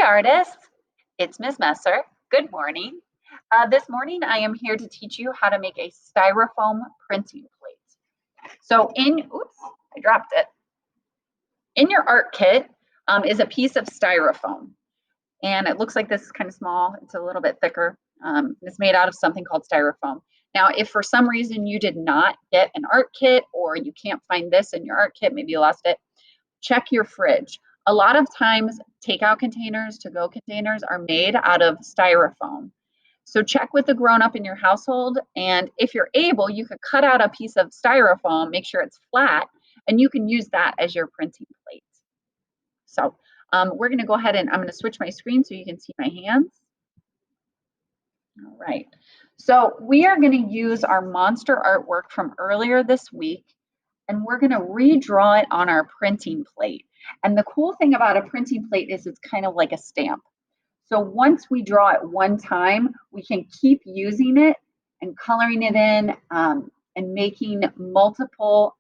artists, it's Ms. Messer. Good morning. This morning I am here to teach you how to make a styrofoam printing plate. So oops, I dropped it. In your art kit is a piece of styrofoam. And it looks like this is kind of small. It's a little bit thicker. It's made out of something called styrofoam. Now, if for some reason you did not get an art kit or you can't find this in your art kit, maybe you lost it, check your fridge. A lot of times takeout containers, to-go containers are made out of styrofoam. So check with the grown-up in your household, and if you're able, you could cut out a piece of styrofoam, make sure it's flat, and you can use that as your printing plate. So we're gonna go ahead and I'm gonna switch my screen so you can see my hands. All right, so we are gonna use our monster artwork from earlier this week, and we're gonna redraw it on our printing plate. And the cool thing about a printing plate is it's kind of like a stamp. So once we draw it one time, we can keep using it and coloring it in and making multiple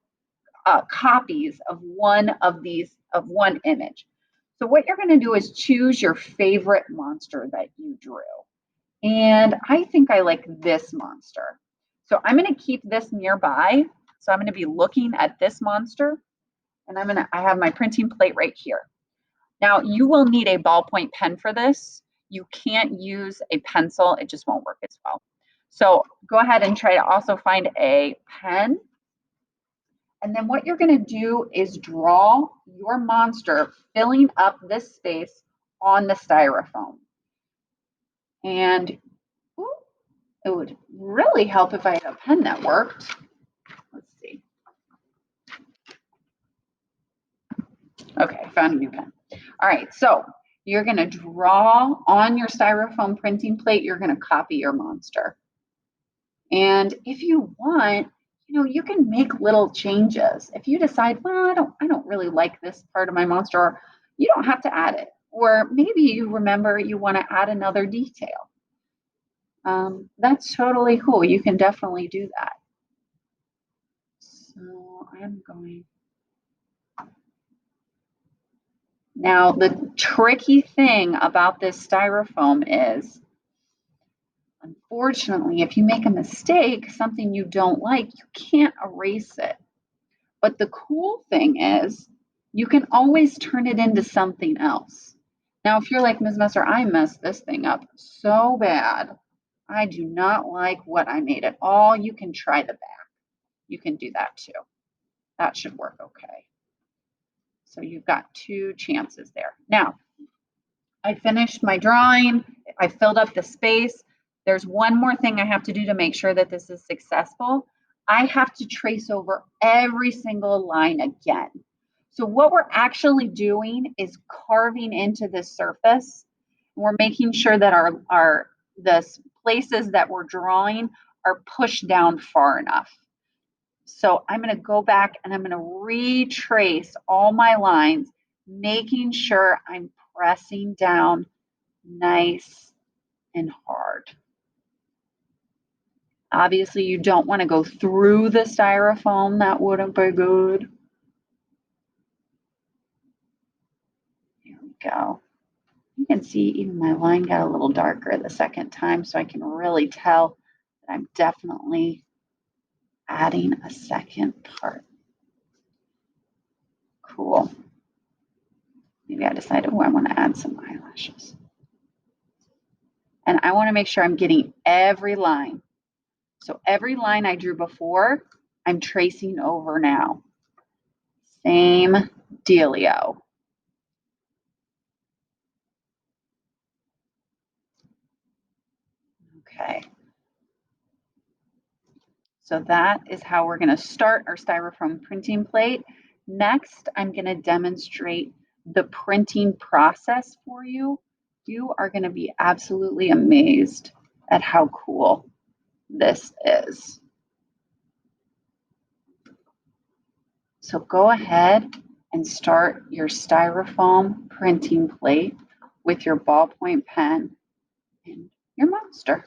copies of one image. So what you're going to do is choose your favorite monster that you drew. And I think I like this monster. So I'm going to keep this nearby. So I'm going to be looking at this monster, and I have my printing plate right here. Now you will need a ballpoint pen for this. You can't use a pencil, it just won't work as well. So go ahead and try to also find a pen. And then what you're going to do is draw your monster filling up this space on the styrofoam. And it would really help if I had a pen that worked. Let's see. Okay, I found a new pen. All right, so you're going to draw on your styrofoam printing plate. You're going to copy your monster. And if you want, you can make little changes. If you decide, well, I don't really like this part of my monster, you don't have to add it. Or maybe you remember you want to add another detail. That's totally cool. You can definitely do that. So I'm going. Now, the tricky thing about this styrofoam is, unfortunately, if you make a mistake, something you don't like, you can't erase it. But the cool thing is, you can always turn it into something else. Now, if you're like, Ms. Messer, I messed this thing up so bad. I do not like what I made at all. You can try the back. You can do that too. That should work okay. So you've got two chances there. Now, I finished my drawing. I filled up the space. There's one more thing I have to do to make sure that this is successful. I have to trace over every single line again. So what we're actually doing is carving into the surface. We're making sure that the places that we're drawing are pushed down far enough. So I'm going to go back and I'm going to retrace all my lines, making sure I'm pressing down nice and hard. Obviously, you don't want to go through the styrofoam. That wouldn't be good. Here we go. You can see even my line got a little darker the second time, so I can really tell that I'm definitely adding a second part. Cool. Maybe I decided, I want to add some eyelashes. And I want to make sure I'm getting every line. So every line I drew before, I'm tracing over now. Same dealio. Okay. So that is how we're going to start our styrofoam printing plate. Next, I'm going to demonstrate the printing process for you. You are going to be absolutely amazed at how cool this is. So go ahead and start your styrofoam printing plate with your ballpoint pen and your monster.